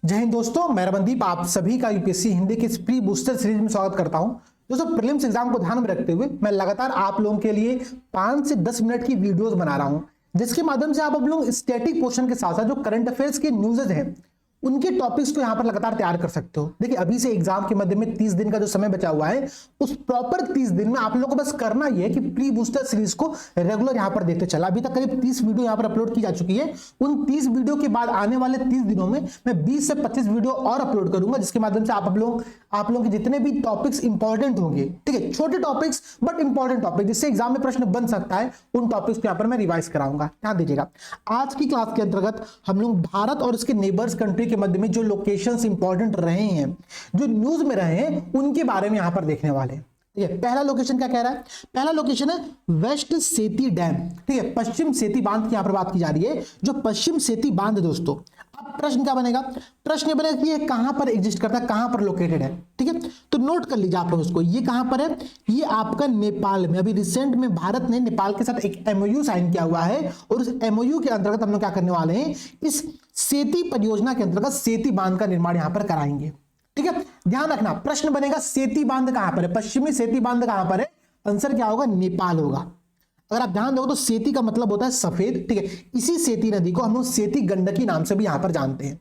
जय हिंद दोस्तों, मैं रमनदीप आप सभी का यूपीएससी हिंदी के इस प्री बूस्टर सीरीज में स्वागत करता हूं। दोस्तों, प्रीलिम्स एग्जाम को ध्यान में रखते हुए मैं लगातार आप लोगों के लिए 5 से 10 मिनट की वीडियोस बना रहा हूं, जिसके माध्यम से आप लोग स्टैटिक पोर्शन के साथ साथ जो करंट अफेयर्स के न्यूज़ेज हैं उनके टॉपिक्स को यहां पर लगातार तैयार कर सकते हो। देखिए, अभी से एग्जाम के मध्य में 30 दिन का जो समय बचा हुआ है, उस प्रॉपर 30 दिन में आप लोगों को बस करना ही है कि प्री बूस्टर सीरीज को रेगुलर यहां पर देखते चला। अभी तक करीब 30 वीडियो यहां पर अपलोड की जा चुकी है। उन 30 वीडियो के बाद आने वाले 30 दिनों में मैं 20 से 25 वीडियो और अपलोड करूंगा, जिसके माध्यम से आप लोगों के जितने भी टॉपिक्स इंपॉर्टेंट होंगे, ठीक है, छोटे टॉपिक्स बट इंपॉर्टेंट टॉपिक जिससे एग्जाम में प्रश्न बन सकता है, उन टॉपिक्स को यहां पर मैं रिवाइज कराऊंगा। ध्यान दीजिएगा, आज की क्लास के अंतर्गत हम लोग भारत और उसके नेबर्स कंट्री के मध्य में जो लोकेशंस इंपॉर्टेंट रहे हैं, जो न्यूज में रहे हैं, उनके बारे में यहां पर देखने वाले हैं। ठीक है, पहला लोकेशन क्या कह रहा है? पहला लोकेशन है वेस्ट सेती डैम। ठीक है, पश्चिम सेती बांध की यहां पर बात की जा रही है। जो पश्चिम सेती बांध है दोस्तों, अब प्रश्न क्या बनेगा? प्रश्न बनेगा कि ये कहां पर एग्जिस्ट करता है, कहां पर लोकेटेड है। ठीक है, तो नोट कर लीजिए आप लोग उसको। ये कहां पर है? ये आपका नेपाल में। अभी रिसेंट में भारत ने नेपाल के साथ एक एमओयू साइन किया हुआ है और उस एमओयू के अंतर्गत हम लोग क्या करने वाले हैं, इस सेती परियोजना के अंतर्गत सेती बांध का निर्माण यहां पर कराएंगे। ठीक है, ध्यान रखना, प्रश्न बनेगा सेती बांध कहां पर है, पश्चिमी सेती बांध कहां पर है? आंसर क्या होगा? नेपाल होगा। अगर आप ध्यान दोगे तो सेती का मतलब होता है सफेद। ठीक है, इसी सेती नदी को हम लोग सेती गंडकी नाम से भी यहां पर जानते हैं।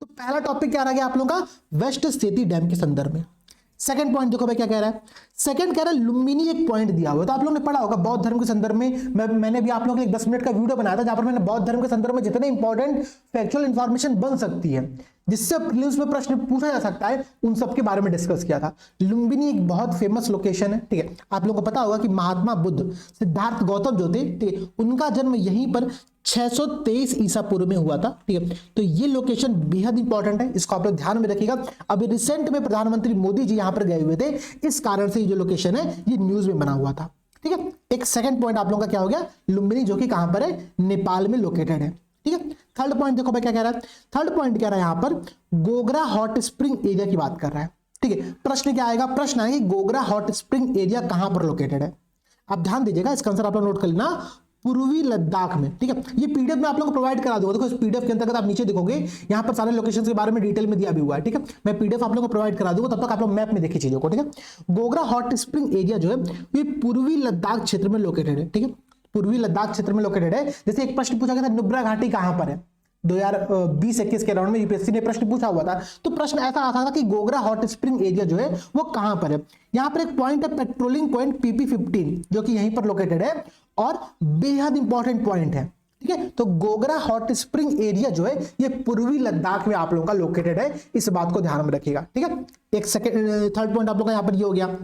तो पहला टॉपिक क्या रह गया आप लोगों का? वेस्ट सेती डैम के संदर्भ में। सेकंड पॉइंट देखो भाई क्या कह रहा है। सेकंड कह रहा है लुम्बिनी, एक पॉइंट दिया हुआ है, तो आप लोगों ने पढ़ा होगा बौद्ध धर्म के संदर्भ में। मैंने भी आप लोगों के लिए 10 मिनट का वीडियो बनाया था जहां पर मैंने बौद्ध धर्म के संदर्भ में जितने इंपॉर्टेंट फैक्चुअल इंफॉर्मेशन बन सकती है, जिससे प्रीलिम्स में प्रश्न पूछा जा सकता है, उन सब के बारे में डिस्कस किया था। लुम्बिनी एक बहुत फेमस लोकेशन है। ठीक है, आप लोगों को पता होगा कि महात्मा बुद्ध, सिद्धार्थ गौतम जो थे, ठीक है, उनका जन्म यहीं पर 623 ईसा पूर्व में हुआ था। ठीक है, तो ये लोकेशन बेहद इंपॉर्टेंट है, इसको आप लोग ध्यान में रखिएगा। अभी रिसेंट में प्रधानमंत्री मोदी जी यहां पर गए हुए थे, इस कारण से ये जो लोकेशन है ये न्यूज में बना हुआ था। ठीक है, एक सेकंड पॉइंट आप लोगों का क्या हो गया? लुम्बिनी, जो कि कहां पर है? नेपाल में लोकेटेड है। ठीक है, थर्ड पॉइंट देखो भाई क्या कह रहा है। थर्ड पॉइंट कह रहा है यहां पर गोगरा हॉट स्प्रिंग एरिया की बात कर रहा है। ठीक है, प्रश्न क्या आएगा? प्रश्न आएगा कि गोगरा हॉट स्प्रिंग एरिया कहां पर लोकेटेड है। आप ध्यान दीजिएगा, इसका आंसर आप लोग नोट कर लेना, पूर्वी लद्दाख में। ठीक है, ये पीडीएफ में आप लोगों को प्रोवाइड करा दूंगा। देखो, इस पीडीएफ के अंतर्गत आप नीचे देखोगे, यहां पर सारे लोकेशंस के बारे में डिटेल में दिया भी हुआ है। ठीक है, मैं पीडीएफ आप लोगों को प्रोवाइड करा दूंगा, तब तक आप लोग मैप में देखिए चीजों को। ठीक है, गोगरा हॉट स्प्रिंग एरिया जो है ये पूर्वी लद्दाख क्षेत्र में लोकेटेड है। ठीक है, पूर्वी लद्दाख क्षेत्र में लोकेटेड है। जैसे एक प्रश्न पूछा गया था, नुब्रा घाटी कहां पर है? 2020-21 के राउंड में यूपीएससी ने प्रश्न पूछा हुआ था। तो प्रश्न ऐसा आता था कि गोगरा हॉट स्प्रिंग एरिया जो है वो कहां पर है। यहां पर एक पॉइंट है पेट्रोलिंग पॉइंट PP15, जो कि यहीं पर लोकेटेड है और बेहद इंपॉर्टेंट पॉइंट है। ठीक है, तो गोगरा हॉट स्प्रिंग एरिया जो है ये पूर्वी लद्दाख में आप लोगों का लोकेटेड है, इस बात को ध्यान में रखिएगा। ठीक है, एक सेकंड, थर्ड पॉइंट आप लोगों का यहां पर ये हो गया।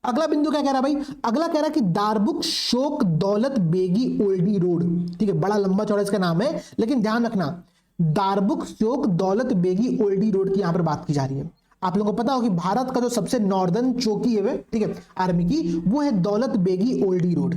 अगला बिंदु क्या कह रहा है भाई? अगला कह रहा है कि दारबुक शोक दौलत बेगी ओल्डी रोड। ठीक है, बड़ा लंबा चौड़ा इसका नाम है, लेकिन ध्यान रखना, दारबुक शोक दौलत बेगी ओल्डी रोड की यहां पर बात की जा रही है। आप लोगों को पता हो कि भारत का जो सबसे नॉर्दर्न चौकी है, ठीक है, आर्मी की, वो है दौलत बेगी ओल्डी रोड।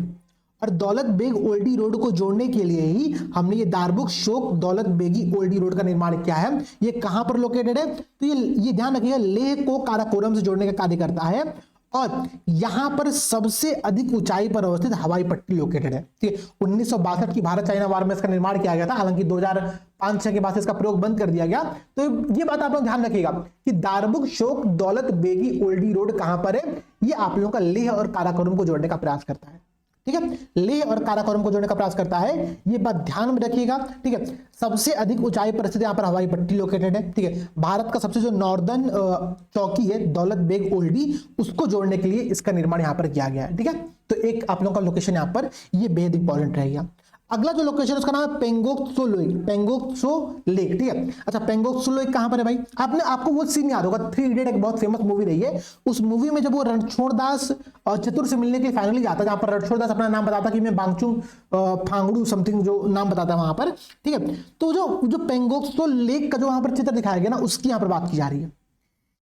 और दौलत बेग ओल्डी रोड को जोड़ने के लिए ही हमने ये दारबुक शोक दौलत बेगी ओल्डी रोड का निर्माण किया है। ये कहां पर लोकेटेड है? तो ये ध्यान रखिएगा, लेह को काराकोरम से जोड़ने का कार्य करता है और यहां पर सबसे अधिक ऊंचाई पर अवस्थित हवाई पट्टी लोकेटेड है। ठीक है, 1962 की भारत चाइना वार में इसका निर्माण किया गया था, हालांकि 2005-6 के बाद इसका प्रयोग बंद कर दिया गया। तो ये बात आप लोग ध्यान रखिएगा कि दारबुक शोक दौलत बेगी ओल्डी रोड कहां पर है? ये आप लोगों का लेह और काराकोरम को जोड़ने का प्रयास करता है। ठीक है, लेह और काराकोरम को जोड़ने का प्रयास करता है, ये बात ध्यान में रखिएगा। ठीक है, सबसे अधिक ऊंचाई पर स्थित यहां पर हवाई पट्टी लोकेटेड है। ठीक है, भारत का सबसे जो नॉर्दर्न चौकी है दौलत बेग ओल्डी, उसको जोड़ने के लिए इसका निर्माण यहां पर किया गया है। ठीक है, तो एक आप लोगों का लोकेशन यहां पर ये बेहद इंपॉर्टेंट रहेगा। अगला जो लोकेशन है उसका नाम है पेंगोक्सो लेक। पेंगोक्सो लेक, ठीक है। अच्छा, पेंगोक्सो लेक कहां पर है भाई? आपको वो सीन याद होगा, 3 इडियट एक बहुत फेमस मूवी रही है। उस मूवी में जब वो रणछोड़ दास और चतुर से मिलने के लिए फाइनली जाता है, जहां पर रणछोड़ दास अपना नाम बताता कि मैं बांगचुंग फांगड़ू समथिंग जो नाम बताता है वहां पर। ठीक है, तो जो पेंगोक्सो लेक का जो वहां पर चित्र दिखाया गया ना, उसकी यहां पर बात की जा रही है।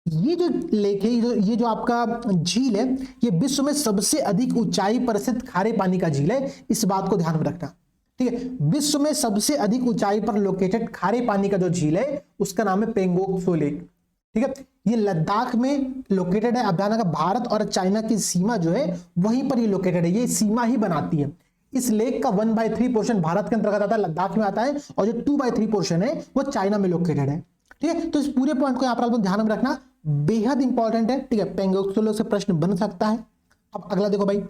ये जो लेक है, ये जो आपका झील है, ये विश्व में सबसे अधिक ऊंचाई पर स्थित खारे पानी का झील है, इस बात को ध्यान में रखना। ठीक है, विश्व में सबसे अधिक ऊंचाई पर लोकेटेड खारे पानी का जो झील है उसका नाम है पेंगोक्सो लेक। ठीक है, ये लद्दाख में लोकेटेड है। अब ध्यान रखना, भारत और चाइना की सीमा जो है वहीं पर ये लोकेटेड है, ये सीमा ही बनाती है। इस लेक का 1/3 पोर्शन भारत के अंतर्गत आता है, लद्दाख में आता है, और जो 2/3 पोर्शन है वो चाइना में लोकेटेड है। ठीक है। तो इस पूरे पॉइंट को यहाँ पर आप लोग ध्यान में रखना, बेहद इंपॉर्टेंट है, ठीक है। पेंगोक्सुलो से प्रश्न बन सकता है। अब अगला देखो भाई,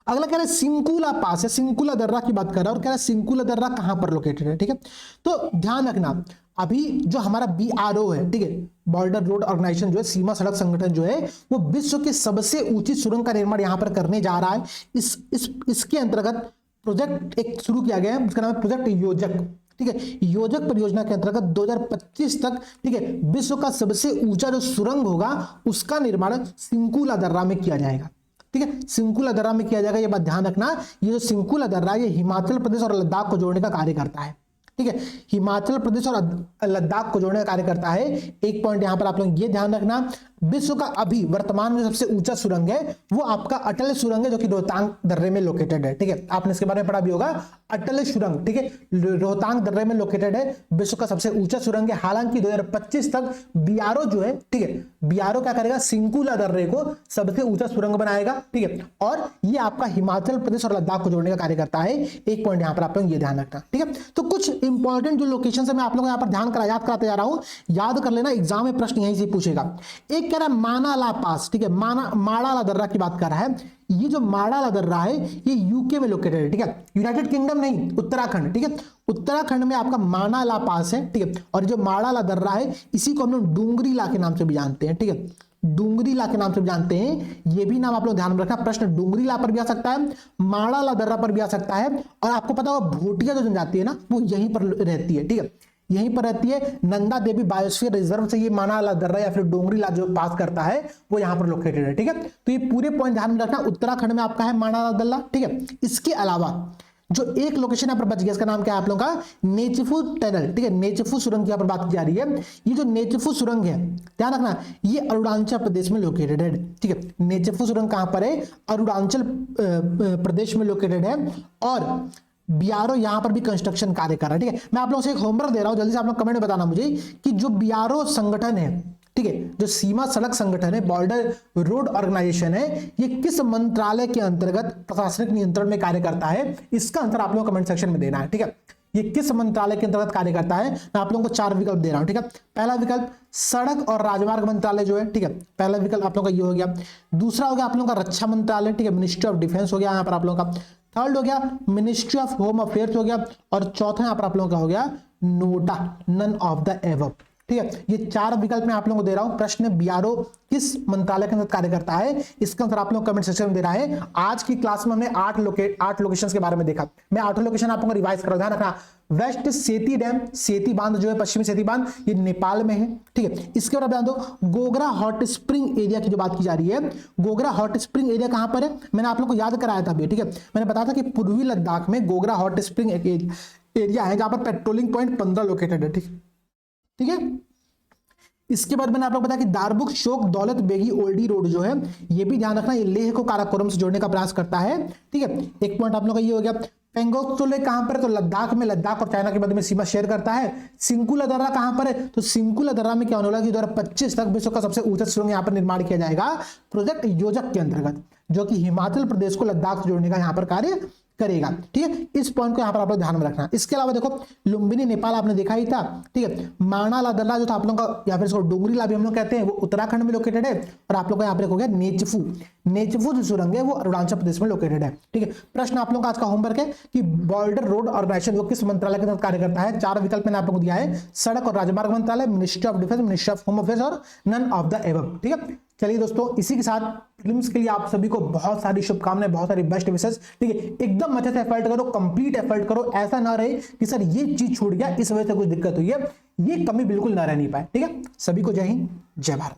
अगला कह रहा है सिंकुला पास है, सिंकुला दर्रा की बात कर रहा है और कह रहा है सिंकुला दर्रा कहां पर लोकेटेड है, ठीक है। तो ध्यान रखना, अभी जो हमारा BRO है, ठीक है, बॉर्डर रोड ऑर्गेनाइजेशन जो है, सीमा सड़क संगठन जो है, वो विश्व के सबसे ऊंची सुरंग का निर्माण यहां पर करने जा रहा है। इसके अंतर्गत प्रोजेक्ट एक शुरू किया गया है, उसका नाम है प्रोजेक्ट योजक, ठीक है। योजक परियोजना के अंतर्गत 2025 तक, ठीक है, विश्व का सबसे ऊंचा जो सुरंग होगा उसका निर्माण सिंकुला दर्रा में किया जाएगा, ठीक है। सिंकुला दर्रा में किया जाएगा, ये बात ध्यान रखना। ये जो सिंकुला दर्रा ये हिमाचल प्रदेश और लद्दाख को जोड़ने का कार्य करता है, ठीक है। हिमाचल प्रदेश और लद्दाख को जोड़ने का कार्य करता है। एक पॉइंट यहां पर आप लोग ये ध्यान रखना, विश्व का अभी वर्तमान में सबसे ऊंचा सुरंग है वो आपका अटल सुरंग है, जो कि रोहतांग दर्रे में लोकेटेड है, ठीक है। आपने इसके बारे में पढ़ा भी होगा, अटल सुरंग, ठीक है, रोहतांग दर्रे में लोकेटेड है, विश्व का सबसे ऊंचा सुरंग है। हालांकि 2025 तक BRO जो है, ठीक है, BRO क्या करेगा, सिंकुला दर्रे को सबसे ऊंचा सुरंग बनाएगा, ठीक है। और ये आपका हिमाचल प्रदेश और लद्दाख को जोड़ने का कार्य करता है। एक पॉइंट यहां पर आप लोग ये ध्यान रखना, ठीक है। तो कुछ इंपॉर्टेंट जो लोकेशन है मैं आप लोगों को यहां पर याद कराते जा रहा हूं, याद कर लेना, एग्जाम में प्रश्न यहीं से पूछेगा। एक कह रहा है मानाला पास, ठीक है, माड़ाला दर्रा की बात कर रहा है। ये जो माड़ाला दर्रा है ये यूके में लोकेटेड है, ठीक है, यूनाइटेड किंगडम नहीं, उत्तराखंड, ठीक है। उत्तराखंड में आपका मानाला पास है, ठीक है। और जो माड़ाला दर्रा है इसी को हम लोग डूंगरीला के नाम से भी जानते हैं, ठीक है, डूंगरीला के नाम से भी जानते हैं। ये भी नाम आप लोग ध्यान में रखना, प्रश्न डूंगरीला पर भी आ सकता है, माड़ाला दर्रा पर भी आ सकता है। और आपको पता होगा भोटिया जो जनजाति है ना वो यहीं पर रहती है, ठीक है, यहीं पर रहती है। नंदा देवी बायोस्फीयर रिजर्व से ये मानाला दर्रा या फिर डोंगरीला जो पास करता है वो यहां पर लोकेटेड है, ठीक है। तो ये पूरे पॉइंट ध्यान में रखना, उत्तराखंड में आपका है मानाला दर्रा, ठीक है। इसके अलावा जो एक लोकेशन यहां पर बच गया, इसका नाम क्या है आप लोगों का, नेचफू टनल, ठीक है, नेचफू सुरंग की यहां पर बात की जा रही है। ये जो नेचफू सुरंग है ध्यान रखना, ये अरुणाचल प्रदेश में लोकेटेड है, ठीक है। नेचफू सुरंग कहां पर है, अरुणाचल प्रदेश में लोकेटेड है। और BRO यहां पर भी कंस्ट्रक्शन कार्य कर रहा है, ठीक है। मैं आप लोगों से एक होमवर्क दे रहा हूं, जल्दी से आप लोग कमेंट में बताना मुझे कि जो BRO संगठन है, ठीक है, जो सीमा सड़क संगठन है, बॉर्डर रोड ऑर्गेनाइजेशन है, ये किस मंत्रालय के अंतर्गत प्रशासनिक नियंत्रण में कार्य करता है, इसका आंसर आप लोगों को कमेंट सेक्शन में देना है, ठीक है। ये किस मंत्रालय के अंतर्गत कार्य करता है, मैं आप लोगों को 4 विकल्प दे रहा हूं, ठीक है। पहला विकल्प सड़क और राजमार्ग मंत्रालय जो है, ठीक है, पहला विकल्प आप लोगों का ये हो गया। दूसरा हो गया आप लोगों का रक्षा मंत्रालय, ठीक है, मिनिस्ट्री ऑफ डिफेंस हो गया यहाँ पर आप लोगों का। थर्ड हो गया मिनिस्ट्री ऑफ होम अफेयर्स हो गया। और चौथा यहाँ पर आप लोगों का हो गया NOTA, none of the above, ठीक है। ये 4 विकल्प मैं आप लोगों को दे रहा हूं। प्रश्न BRO किस मंत्रालय के अंदर कार्य करता है, इसका आंसर आप लोग कमेंट सेक्शन में दे रहा है। आज की क्लास में हमने 8 लोकेशंस के बारे में देखा। मैं 8 लोकेशन आप लोगों को रिवाइज कर रहा हूं, ध्यान रखना। वेस्ट सेती डैम, सेती बांध जो है, पश्चिमी सेती बांध, ये नेपाल में है, ठीक है। इसके बाद ध्यान दो, गोगरा हॉट स्प्रिंग एरिया की जो बात की जा रही है, गोगरा हॉट स्प्रिंग एरिया कहां पर है, मैंने आप लोग को याद कराया था अभी, ठीक है। मैंने बताया था कि पूर्वी लद्दाख में गोगरा हॉट स्प्रिंग एरिया है जहां पर पेट्रोलिंग पॉइंट 15 लोकेटेड है, ठीक है। इसके बाद मैंने आप लोग बताया कि दारबुक शोक दौलत बेगी ओल्डी रोड जो है, ये भी ध्यान रखना, ये लेह को काराकोरम से जोड़ने का प्रयास करता है, ठीक है। एक पॉइंट आप लोग का ये हो गया। पेंगोक्सुले कहां पर है, तो लद्दाख में, लद्दाख और चाइना के मध्य में सीमा शेयर करता है। सिंकुला दर्रा कहां पर है, तो सिंकुला दर्रा में क्या होने वाला है कि 2025 तक विश्व का सबसे ऊंचा सुरंग यहां पर निर्माण किया जाएगा प्रोजेक्ट योजक के अंतर्गत, जो कि हिमाचल प्रदेश को लद्दाख से जोड़ने का यहां पर कार्य करेगा, ठीक है। इस पॉइंट को यहां पर आप लोग ध्यान में रखना। इसके अलावा देखो लुम्बिनी नेपाल आपने देखा ही था, ठीक है। मानाला दर्रा जो था आप लोगों का, या फिर इसको डोंगरीला भी हम लोग कहते हैं, वो उत्तराखंड में लोकेटेड है। और आप लोग का यहाँ पर हो गया नेचफू, नेचफू जो सुरंग है वो अरुणाचल प्रदेश में लोकेटेड है, ठीक है। प्रश्न आप लोगों का आज का होमवर्क है कि बॉर्डर रोड ऑर्गेनाइजेशन वो किस मंत्रालय के तहत कार्य करता है। 4 विकल्प मैंने आप लोगों को दिया है, सड़क और राजमार्ग मंत्रालय, ministry of defence, ministry of home affairs और नन ऑफ द एबव, ठीक है। चलिए दोस्तों, इसी के साथ प्रीलिम्स के लिए आप सभी को बहुत सारी शुभकामनाएं, बहुत सारी बेस्ट विशेष, ठीक है। एकदम अच्छे से एफर्ट करो, कंप्लीट एफर्ट करो, ऐसा ना रहे कि सर ये चीज छूट गया, इस वजह से कुछ दिक्कत हुई है, ये कमी बिल्कुल ना रहनी पाए, ठीक है। सभी को जय हिंद, जय भारत।